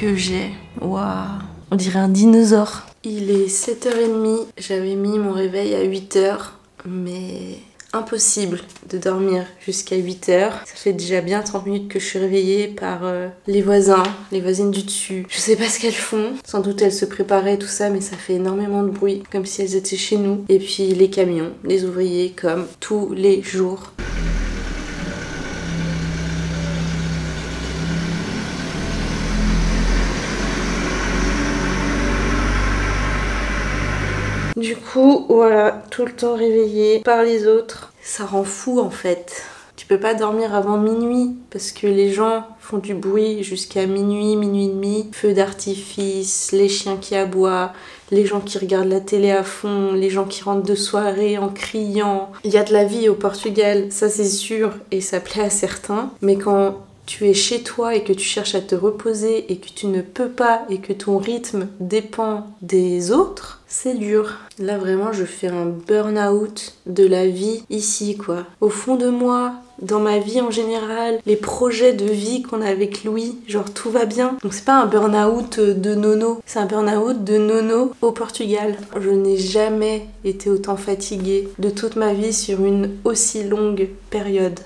que j'ai. Waouh, on dirait un dinosaure. Il est 7h30, j'avais mis mon réveil à 8h, mais impossible de dormir jusqu'à 8h. Ça fait déjà bien 30 minutes que je suis réveillée par les voisins, les voisines du dessus. Je sais pas ce qu'elles font, sans doute elles se préparaient tout ça, mais ça fait énormément de bruit, comme si elles étaient chez nous. Et puis les camions, les ouvriers, comme tous les jours. Du coup, voilà, tout le temps réveillée par les autres. Ça rend fou en fait. Tu peux pas dormir avant minuit parce que les gens font du bruit jusqu'à minuit, minuit et demi. Feux d'artifice, les chiens qui aboient, les gens qui regardent la télé à fond, les gens qui rentrent de soirée en criant. Il y a de la vie au Portugal, ça c'est sûr, et ça plaît à certains. Mais quand tu es chez toi et que tu cherches à te reposer et que tu ne peux pas et que ton rythme dépend des autres, c'est dur. Là vraiment je fais un burn-out de la vie ici quoi. Au fond de moi, dans ma vie en général, les projets de vie qu'on a avec Louis, genre tout va bien. Donc c'est pas un burn-out de nono, c'est un burn-out de nono au Portugal. Je n'ai jamais été autant fatiguée de toute ma vie sur une aussi longue période.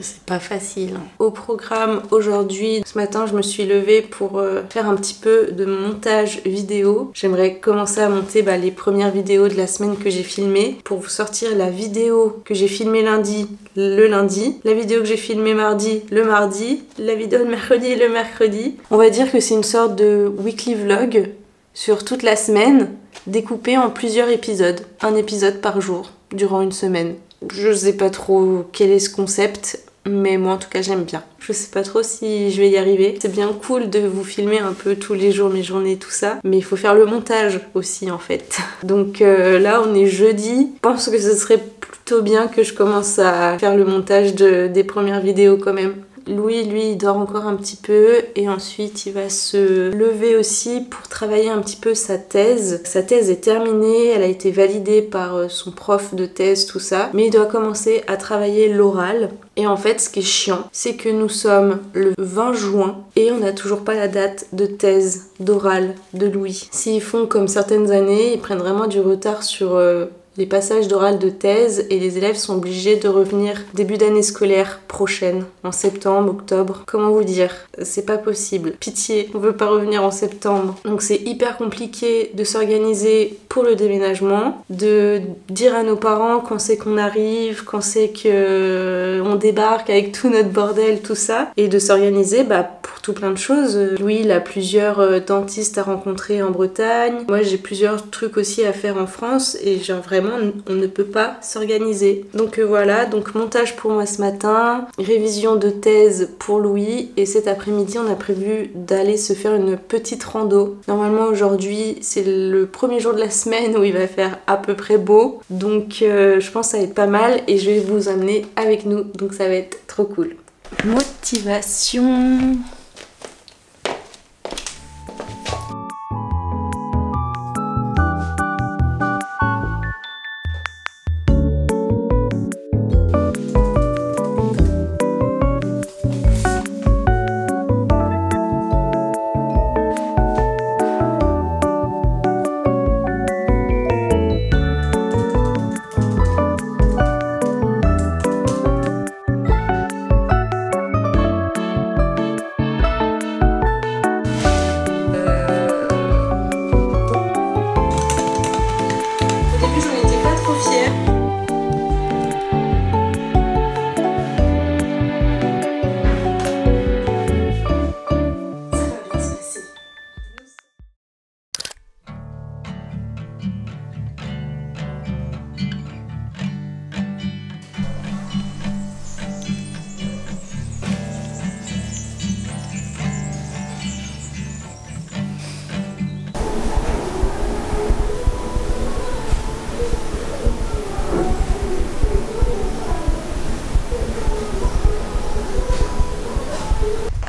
C'est pas facile. Au programme aujourd'hui, ce matin je me suis levée pour faire un petit peu de montage vidéo. J'aimerais commencer à monter les premières vidéos de la semaine que j'ai filmées pour vous sortir la vidéo que j'ai filmée lundi, le lundi, la vidéo que j'ai filmée mardi, le mardi, la vidéo le mercredi, le mercredi. On va dire que c'est une sorte de weekly vlog sur toute la semaine, découpé en plusieurs épisodes. Un épisode par jour, durant une semaine. Je sais pas trop quel est ce concept, mais moi en tout cas j'aime bien. Je sais pas trop si je vais y arriver. C'est bien cool de vous filmer un peu tous les jours mes journées tout ça, mais il faut faire le montage aussi en fait. Donc là on est jeudi, je pense que ce serait plutôt bien que je commence à faire le montage des premières vidéos quand même. Louis, lui, il dort encore un petit peu et ensuite il va se lever aussi pour travailler un petit peu sa thèse. Sa thèse est terminée, elle a été validée par son prof de thèse, tout ça, mais il doit commencer à travailler l'oral. Et en fait, ce qui est chiant, c'est que nous sommes le 20 juin et on n'a toujours pas la date de thèse, d'oral de Louis. S'ils font comme certaines années, ils prennent vraiment du retard sur les passages d'oral de thèse et les élèves sont obligés de revenir début d'année scolaire prochaine, en septembre, octobre. Comment vous dire? C'est pas possible. Pitié, on veut pas revenir en septembre. Donc c'est hyper compliqué de s'organiser pour le déménagement, de dire à nos parents quand c'est qu'on arrive, quand c'est qu'on débarque avec tout notre bordel, tout ça, et de s'organiser pour tout plein de choses. Louis, il a plusieurs dentistes à rencontrer en Bretagne. Moi, j'ai plusieurs trucs aussi à faire en France et genre vraiment on ne peut pas s'organiser. Donc voilà, donc montage pour moi ce matin, révision de thèse pour Louis et cet après-midi on a prévu d'aller se faire une petite rando. Normalement aujourd'hui c'est le premier jour de la semaine où il va faire à peu près beau, donc je pense que ça va être pas mal et je vais vous emmener avec nous, donc ça va être trop cool. Motivation.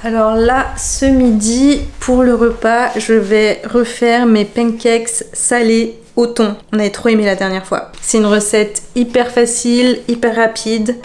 Alors là, ce midi, pour le repas, je vais refaire mes pancakes salés au thon. On avait trop aimé la dernière fois. C'est une recette hyper facile, hyper rapide.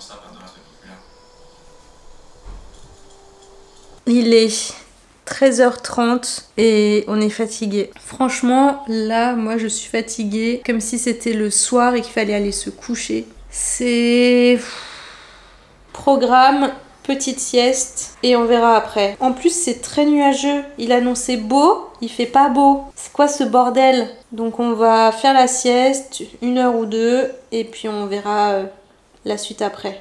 commencer à perdre de l'aspect populaire. Il est 13h30 et on est fatigué. Franchement, là, moi je suis fatiguée comme si c'était le soir et qu'il fallait aller se coucher. C'est... Programme, petite sieste et on verra après. En plus, c'est très nuageux. Il annonçait beau, il fait pas beau. C'est quoi ce bordel? Donc on va faire la sieste, 1 heure ou 2 et puis on verra la suite après.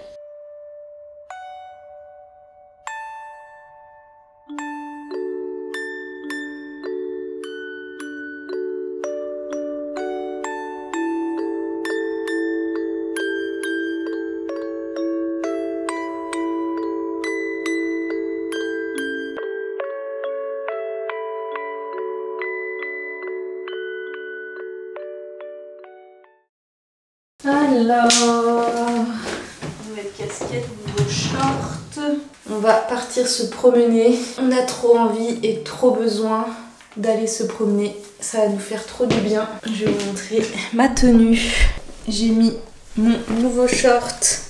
Alors, nouvelle casquette, nouveau short. On va partir se promener. On a trop envie et trop besoin d'aller se promener. Ça va nous faire trop du bien. Je vais vous montrer ma tenue. J'ai mis mon nouveau short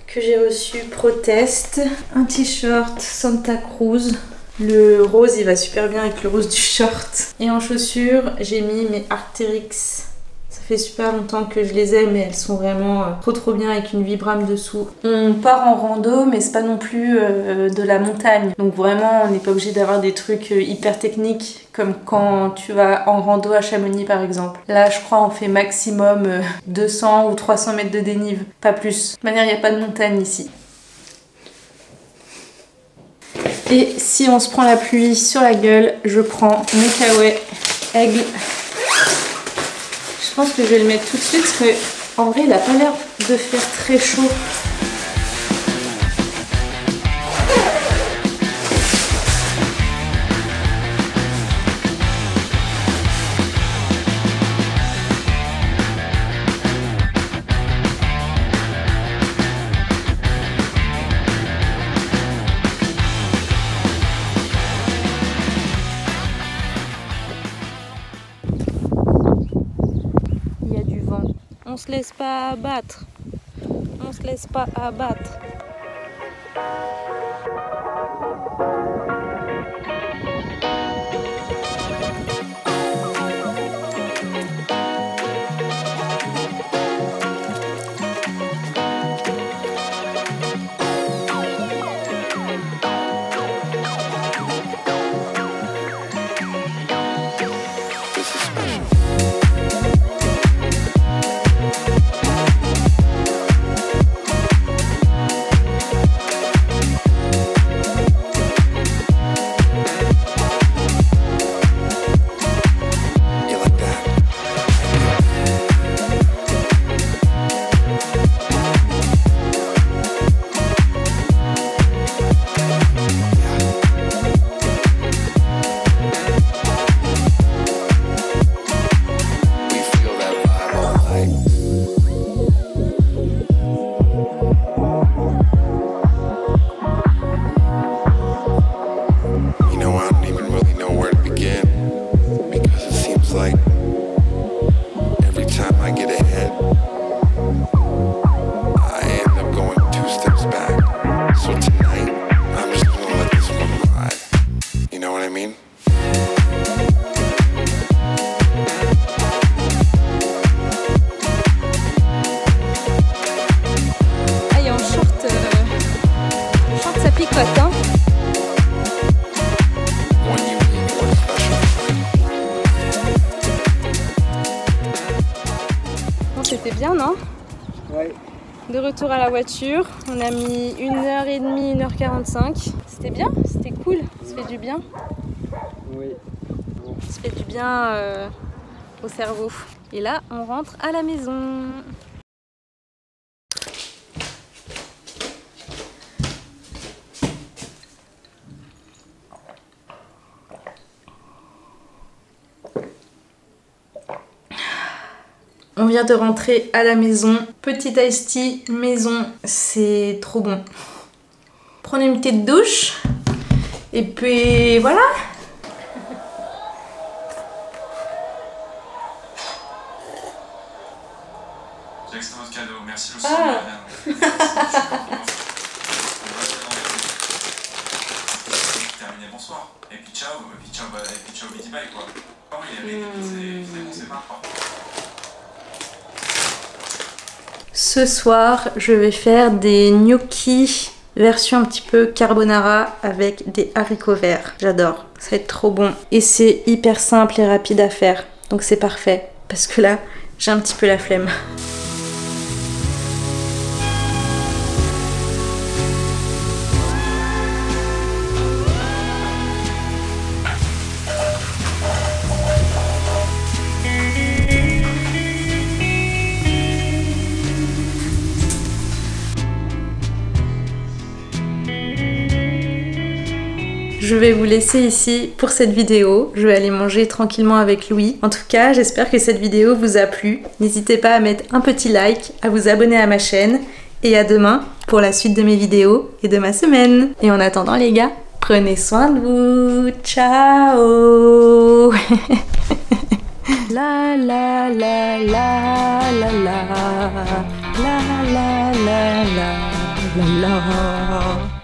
que j'ai reçu Protest. Un t-shirt Santa Cruz. Le rose, il va super bien avec le rose du short. Et en chaussures, j'ai mis mes Arc'teryx. Ça fait super longtemps que je les ai, mais elles sont vraiment trop bien avec une Vibram dessous. On part en rando, mais c'est pas non plus de la montagne. Donc vraiment, on n'est pas obligé d'avoir des trucs hyper techniques, comme quand tu vas en rando à Chamonix par exemple. Là, je crois on fait maximum 200 ou 300 mètres de dénive, pas plus. De toute manière, il n'y a pas de montagne ici. Et si on se prend la pluie sur la gueule, je prends mes Kawaii Aigle. Je pense que je vais le mettre tout de suite parce que en vrai il a pas l'air de faire très chaud. On se laisse pas abattre. On se laisse pas abattre. C'était bien, non? Ouais. De retour à la voiture, on a mis 1h30, 1h45. C'était bien, c'était cool, ça fait du bien. Oui. Ça fait du bien au cerveau. Et là, on rentre à la maison. On vient de rentrer à la maison. Petit iced tea maison, c'est trop bon. Prendre une petite douche. Et puis voilà. J'ai extrait votre cadeau, merci Lucie. Ah, Terminé, bonsoir. Et puis ciao, bidi bye quoi. Oh, il est bon, c'est pas. Ce soir, je vais faire des gnocchis version un petit peu carbonara avec des haricots verts. J'adore, ça va être trop bon. Et c'est hyper simple et rapide à faire, donc c'est parfait. Parce que là, j'ai un petit peu la flemme. Je vais vous laisser ici pour cette vidéo. Je vais aller manger tranquillement avec Louis. En tout cas, j'espère que cette vidéo vous a plu. N'hésitez pas à mettre un petit like, à vous abonner à ma chaîne. Et à demain pour la suite de mes vidéos et de ma semaine. Et en attendant les gars, prenez soin de vous. Ciao. La la la la la la la la la la la la.